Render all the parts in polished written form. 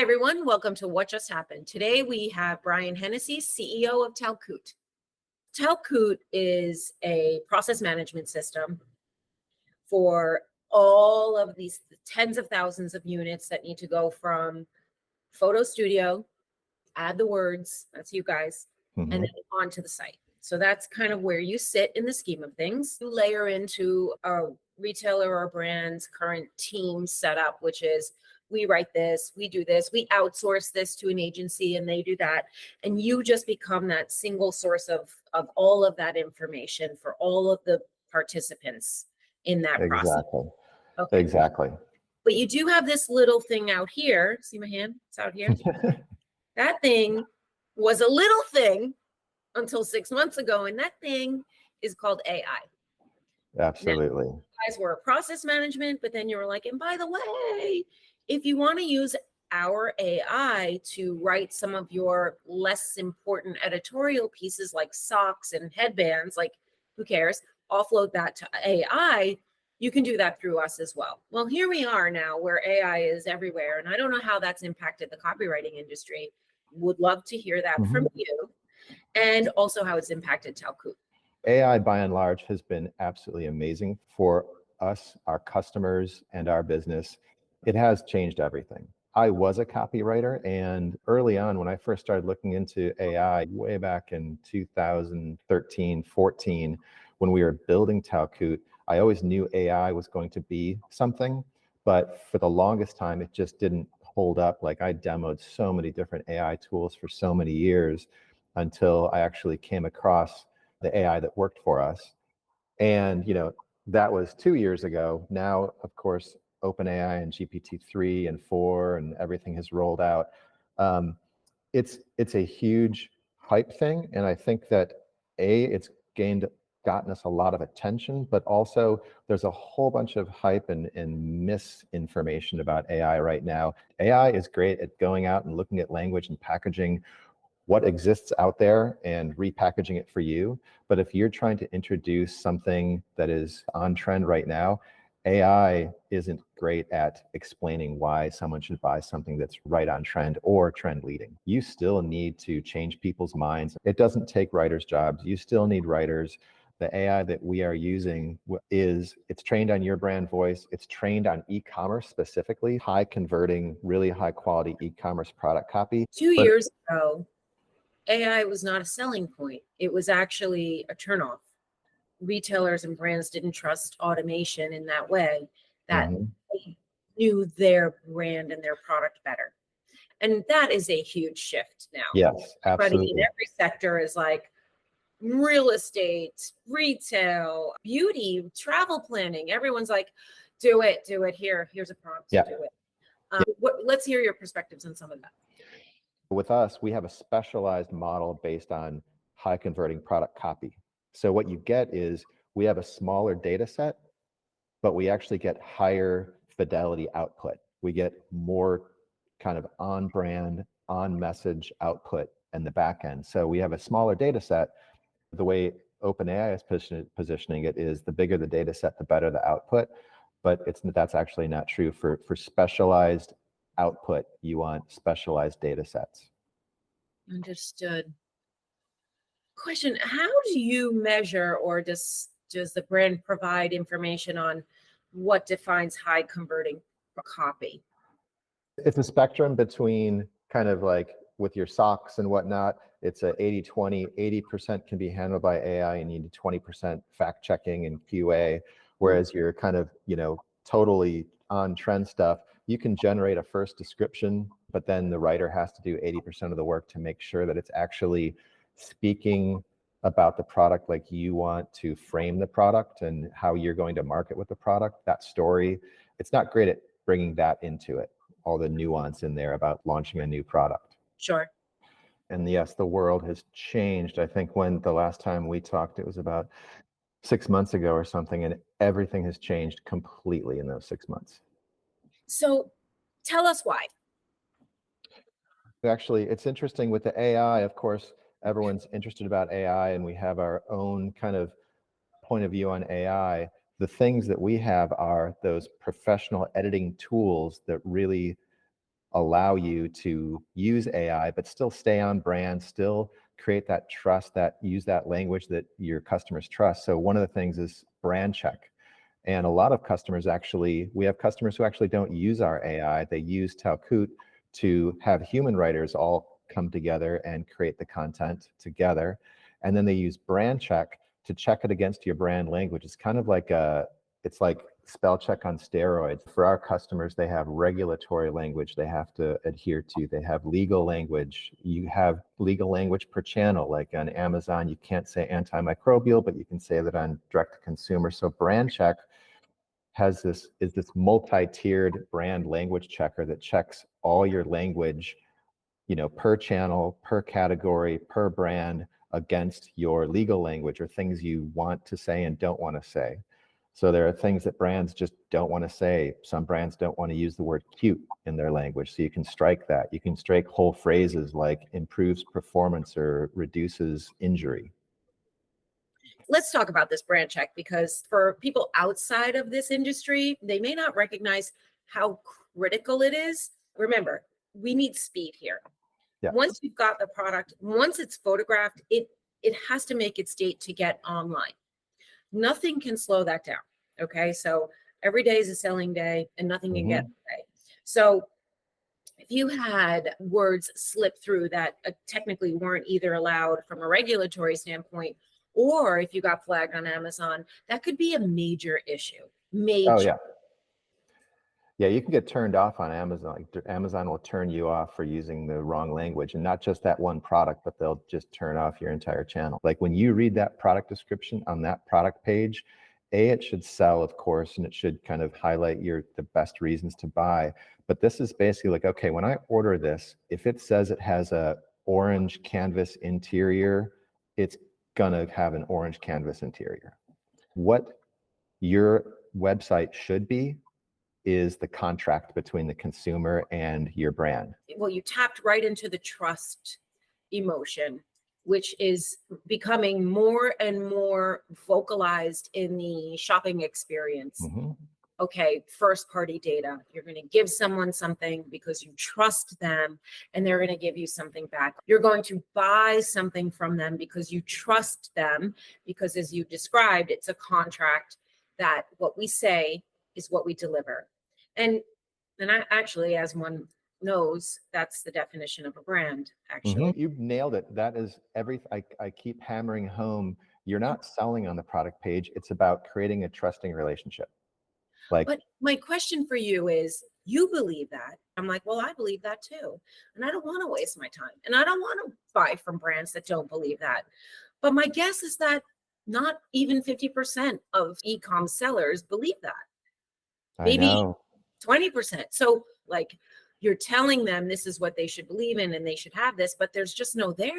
everyone. Welcome to What Just Happened. Today we have Brian Hennessy, CEO of Talkoot. Talkoot is a process management system for all of these tens of thousands of units that need to go from photo studio, add the words, that's you guys, and then onto the site. So that's kind of where you sit in the scheme of things. You layer into a retailer or brand's current team setup, which is we write this, we do this, we outsource this to an agency and they do that. And you just become that single source of all of that information for all of the participants in that process. Okay. Exactly. But you do have this little thing out here. See my hand? It's out here. That thing was a little thing until 6 months ago. And that thing is called AI. Absolutely. Now, you guys were a process management, but then you were like, and by the way, if you want to use our AI to write some of your less important editorial pieces like socks and headbands, like who cares, offload that to AI, you can do that through us as well. Well, here we are now where AI is everywhere. And I don't know how that's impacted the copywriting industry. Would love to hear that from you, and also how it's impacted Talkoot. AI by and large has been absolutely amazing for us, our customers, and our business. It has changed everything. I was a copywriter, and early on when I first started looking into AI way back in 2013, 14, when we were building Talkoot, I always knew AI was going to be something, but for the longest time, it just didn't hold up. Like I demoed so many different AI tools for so many years until I actually came across the AI that worked for us. And, that was 2 years ago. Now, of course, OpenAI and GPT-3 and 4 and everything has rolled out. It's a huge hype thing. And I think that it's gotten us a lot of attention, but also there's a whole bunch of hype and misinformation about AI right now. AI is great at going out and looking at language and packaging what exists out there and repackaging it for you. But if you're trying to introduce something that is on trend right now, AI isn't great at explaining why someone should buy something that's right on trend or trend leading. You still need to change people's minds. It doesn't take writers' jobs. You still need writers. The AI that we are using it's trained on your brand voice. It's trained on e-commerce specifically, high converting, really high quality e-commerce product copy. 2 years ago, AI was not a selling point. It was actually a turnoff. Retailers and brands didn't trust automation in that way, that they knew their brand and their product better. And that is a huge shift now. Yes, absolutely. Everybody in every sector is like real estate, retail, beauty, travel planning. Everyone's like, do it here. Here's a prompt to do it. Let's hear your perspectives on some of that. With us, we have a specialized model based on high converting product copy. So what you get is we have a smaller data set, but we actually get higher fidelity output. We get more kind of on brand, on message output in the back end. So we have a smaller data set. The way OpenAI is positioning it is the bigger the data set, the better the output. But that's actually not true. For specialized output, you want specialized data sets. Understood. Question, how do you measure, or does the brand provide information on what defines high converting copy? It's a spectrum between kind of like with your socks and whatnot, it's a 80-20, 80% can be handled by AI and you need 20% fact checking and QA. Whereas you're kind of, totally on trend stuff, you can generate a first description, but then the writer has to do 80% of the work to make sure that it's actually speaking about the product like you want to frame the product and how you're going to market with the product, that story. It's not great at bringing that into it, all the nuance in there about launching a new product. Sure. And yes, the world has changed. I think when the last time we talked, it was about 6 months ago or something, and everything has changed completely in those 6 months. So tell us why. Actually, it's interesting with the AI, of course, everyone's interested about AI and we have our own kind of point of view on AI. The things that we have are those professional editing tools that really allow you to use AI, but still stay on brand, still create that trust, that use that language that your customers trust. So one of the things is brand check. And a lot of customers actually, we have customers who actually don't use our AI. They use Talkoot to have human writers all come together and create the content together. And then they use brand check to check it against your brand language. It's kind of like it's like spell check on steroids. For our customers, they have regulatory language they have to adhere to. They have legal language. You have legal language per channel. Like on Amazon, you can't say antimicrobial, but you can say that on direct to consumer. So brand check is this multi-tiered brand language checker that checks all your language, per channel, per category, per brand against your legal language or things you want to say and don't want to say. So there are things that brands just don't want to say. Some brands don't want to use the word cute in their language. So you can strike that. You can strike whole phrases like improves performance or reduces injury. Let's talk about this brand check, because for people outside of this industry, they may not recognize how critical it is. Remember, we need speed here. Yeah. Once you've got the product, once it's photographed, it has to make its date to get online. Nothing can slow that down. Okay. So every day is a selling day and nothing can get away. So if you had words slip through that technically weren't either allowed from a regulatory standpoint, or if you got flagged on Amazon, that could be a major issue. Major. Oh, yeah. Yeah, you can get turned off on Amazon. Like, Amazon will turn you off for using the wrong language, and not just that one product, but they'll just turn off your entire channel. Like when you read that product description on that product page, it should sell, of course, and it should kind of highlight the best reasons to buy. But this is basically like, okay, when I order this, if it says it has a orange canvas interior, it's gonna have an orange canvas interior. What your website should be is the contract between the consumer and your brand. Well, you tapped right into the trust emotion, which is becoming more and more vocalized in the shopping experience. Okay, first party data. You're going to give someone something because you trust them and they're going to give you something back. You're going to buy something from them because you trust them, because as you described, it's a contract that what we say is what we deliver. And I actually, as one knows, that's the definition of a brand, actually. You've nailed it. That is everything. I keep hammering home. You're not selling on the product page. It's about creating a trusting relationship. But my question for you is, you believe that. I'm like, well, I believe that too. And I don't want to waste my time. And I don't want to buy from brands that don't believe that. But my guess is that not even 50% of e-com sellers believe that. Maybe 20%. So like, you're telling them this is what they should believe in and they should have this, but there's just no there.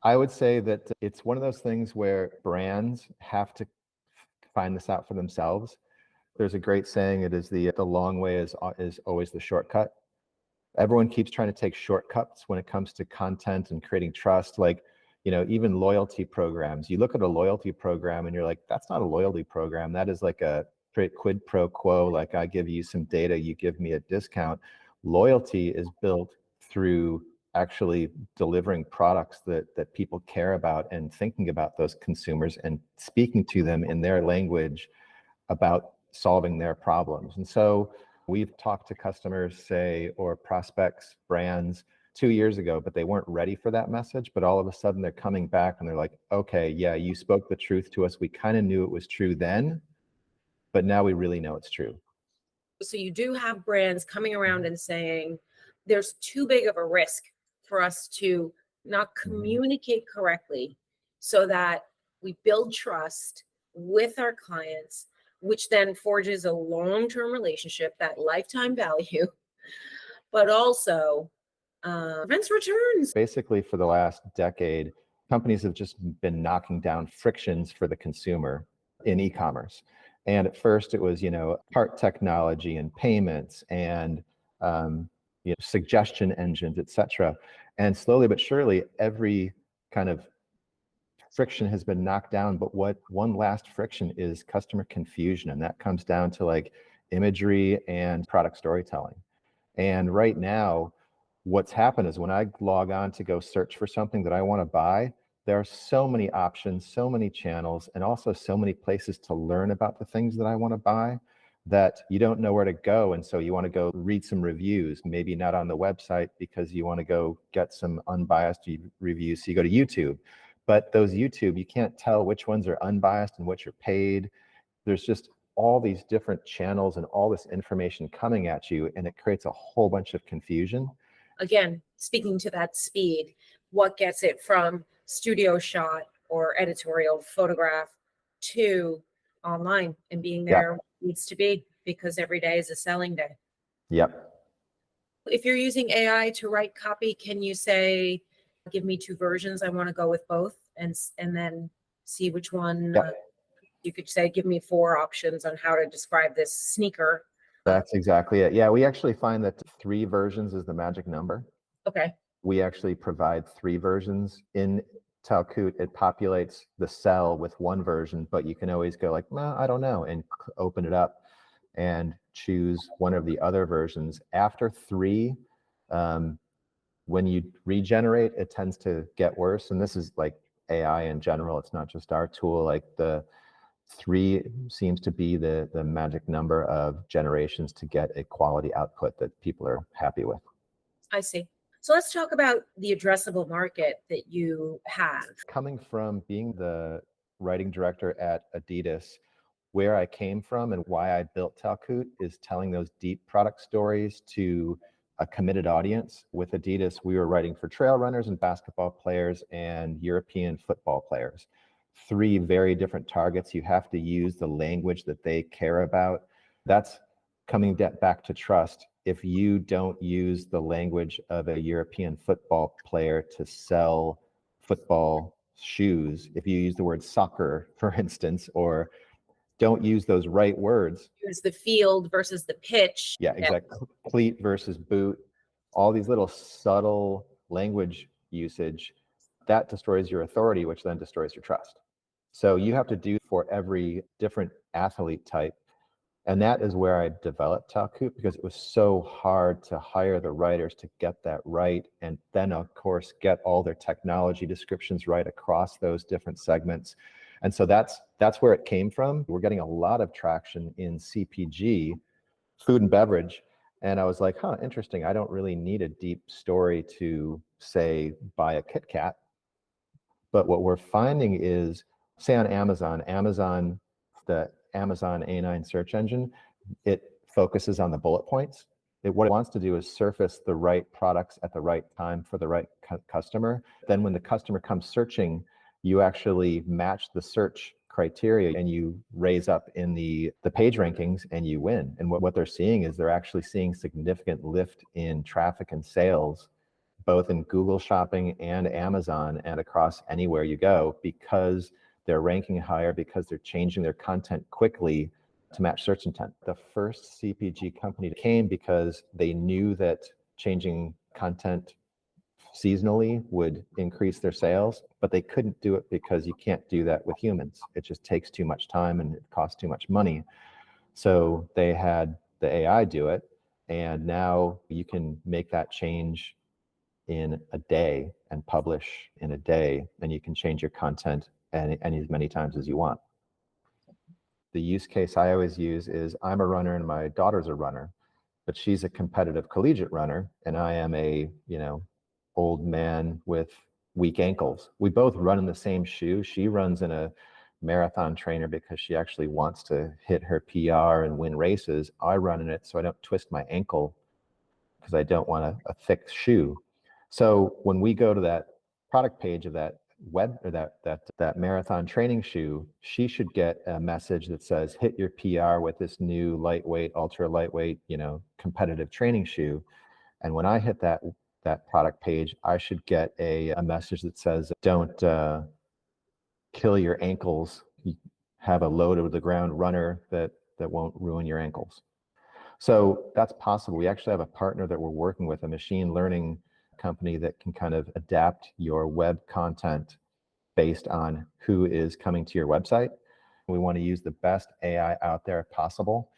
I would say that it's one of those things where brands have to find this out for themselves. There's a great saying, it is the long way is always the shortcut. Everyone keeps trying to take shortcuts when it comes to content and creating trust. Like, even loyalty programs. You look at a loyalty program and you're like, that's not a loyalty program. That is like a straight quid pro quo. Like, I give you some data, you give me a discount. Loyalty is built through actually delivering products that people care about and thinking about those consumers and speaking to them in their language about solving their problems. And so we've talked to customers, or prospects, brands 2 years ago, but they weren't ready for that message. But all of a sudden they're coming back and they're like, okay, yeah, you spoke the truth to us. We kind of knew it was true then, but now we really know it's true. So you do have brands coming around and saying, there's too big of a risk for us to not communicate correctly so that we build trust with our clients, which then forges a long-term relationship, that lifetime value, but also prevents returns. Basically, for the last decade, companies have just been knocking down frictions for the consumer in e-commerce. And at first it was, part technology and payments and suggestion engines, et cetera. And slowly but surely, every kind of friction has been knocked down. But what one last friction is customer confusion. And that comes down to like imagery and product storytelling. And right now, what's happened is when I log on to go search for something that I want to buy, there are so many options, so many channels, and also so many places to learn about the things that I want to buy that you don't know where to go. And so you want to go read some reviews, maybe not on the website because you want to go get some unbiased reviews. So you go to YouTube, but those YouTube, you can't tell which ones are unbiased and which are paid. There's just all these different channels and all this information coming at you, and it creates a whole bunch of confusion. Again, speaking to that speed, what gets it from studio shot or editorial photograph to online and being there needs to be, because every day is a selling day. Yep. If you're using AI to write copy, can you say, give me two versions, I want to go with both, and then see which one? You could say, give me 4 options on how to describe this sneaker. That's exactly it. Yeah, we actually find that 3 versions is the magic number. Okay. We actually provide 3 versions in Talkoot. It populates the cell with 1 version, but you can always go like, no, I don't know, and open it up and choose one of the other versions. After 3, when you regenerate, it tends to get worse. And this is like AI in general. It's not just our tool. Like the 3 seems to be the magic number of generations to get a quality output that people are happy with. I see. So let's talk about the addressable market that you have. Coming from being the writing director at Adidas, where I came from and why I built Talkoot is telling those deep product stories to a committed audience. With Adidas, we were writing for trail runners and basketball players and European football players. 3 very different targets. You have to use the language that they care about. That's coming back to trust. If you don't use the language of a European football player to sell football shoes, if you use the word soccer, for instance, or don't use those right words. Use the field versus the pitch. Yeah, exactly. Cleat versus boot, all these little subtle language usage, that destroys your authority, which then destroys your trust. So you have to do for every different athlete type. And that is where I developed Talkoot, because it was so hard to hire the writers to get that right. And then, of course, get all their technology descriptions right across those different segments. And so that's where it came from. We're getting a lot of traction in CPG, food and beverage. And I was like, interesting. I don't really need a deep story to, say, buy a Kit Kat. But what we're finding is, say on Amazon, the Amazon A9 search engine, it focuses on the bullet points. What it wants to do is surface the right products at the right time for the right customer. Then when the customer comes searching, you actually match the search criteria and you raise up in the page rankings and you win. And what they're seeing is they're actually seeing significant lift in traffic and sales, both in Google Shopping and Amazon and across anywhere you go, because they're ranking higher, because they're changing their content quickly to match search intent. The first CPG company came because they knew that changing content seasonally would increase their sales, but they couldn't do it because you can't do that with humans. It just takes too much time and it costs too much money. So they had the AI do it, and now you can make that change in a day and publish in a day, and you can change your content and as many times as you want. The use case I always use is, I'm a runner and my daughter's a runner, but she's a competitive collegiate runner and I am a, old man with weak ankles. We both run in the same shoe. She runs in a marathon trainer because she actually wants to hit her PR and win races. I run in it so I don't twist my ankle because I don't want a thick shoe. So when we go to that product page of that web or that marathon training shoe, she should get a message that says, hit your PR with this new lightweight, ultra lightweight, competitive training shoe. And when I hit that product page, I should get a message that says, don't kill your ankles. You have a low to the ground runner that won't ruin your ankles. So that's possible. We actually have a partner that we're working with, a machine learning company that can kind of adapt your web content based on who is coming to your website. We want to use the best AI out there possible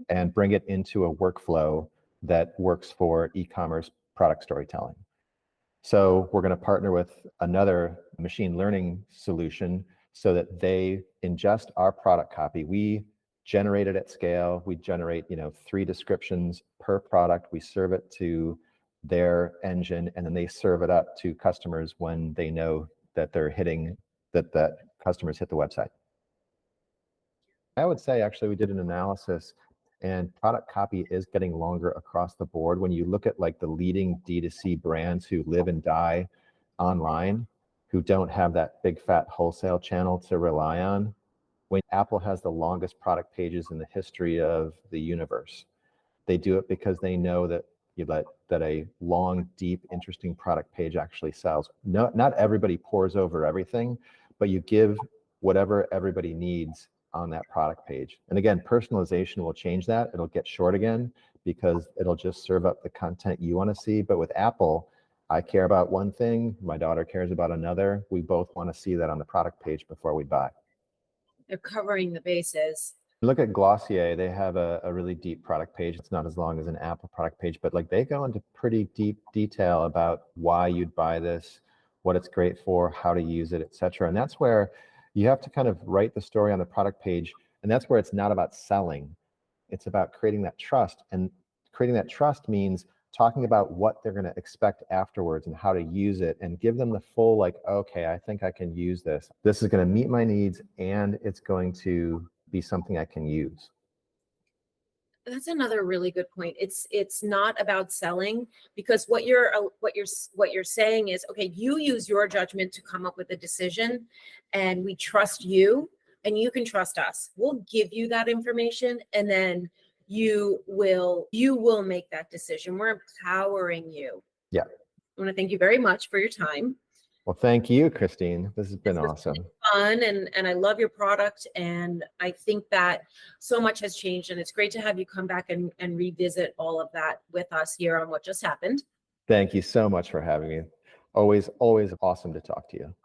and bring it into a workflow that works for e-commerce product storytelling. So we're going to partner with another machine learning solution so that they ingest our product copy. We generate it at scale. We generate, 3 descriptions per product. We serve it to their engine, and then they serve it up to customers when they know that that customers hit the website. I would say actually we did an analysis, and product copy is getting longer across the board. When you look at like the leading D2C brands who live and die online, who don't have that big fat wholesale channel to rely on, when Apple has the longest product pages in the history of the universe, they do it because they know that that a long, deep, interesting product page actually sells. No, not everybody pores over everything, but you give whatever everybody needs on that product page. And again, personalization will change that. It'll get short again because it'll just serve up the content you want to see. But with Apple, I care about one thing, my daughter cares about another. We both want to see that on the product page before we buy. They're covering the bases. Look at Glossier. They have a really deep product page. It's not as long as an Apple product page, but like they go into pretty deep detail about why you'd buy this, what it's great for, how to use it, etc. And that's where you have to kind of write the story on the product page. And that's where it's not about selling. It's about creating that trust. And creating that trust means talking about what they're going to expect afterwards and how to use it, and give them the full, like, okay, I think I can use this. This is going to meet my needs, and it's going to be something I can use. That's another really good point. It's not about selling, because what you're saying is, okay, you use your judgment to come up with a decision, and we trust you, and you can trust us. We'll give you that information, and then you will make that decision. We're empowering you. Yeah. I want to thank you very much for your time. Well, thank you, Christine. This has been awesome. Fun, and I love your product, and I think that so much has changed, and it's great to have you come back and revisit all of that with us here on What Just Happened. Thank you so much for having me. Always awesome to talk to you.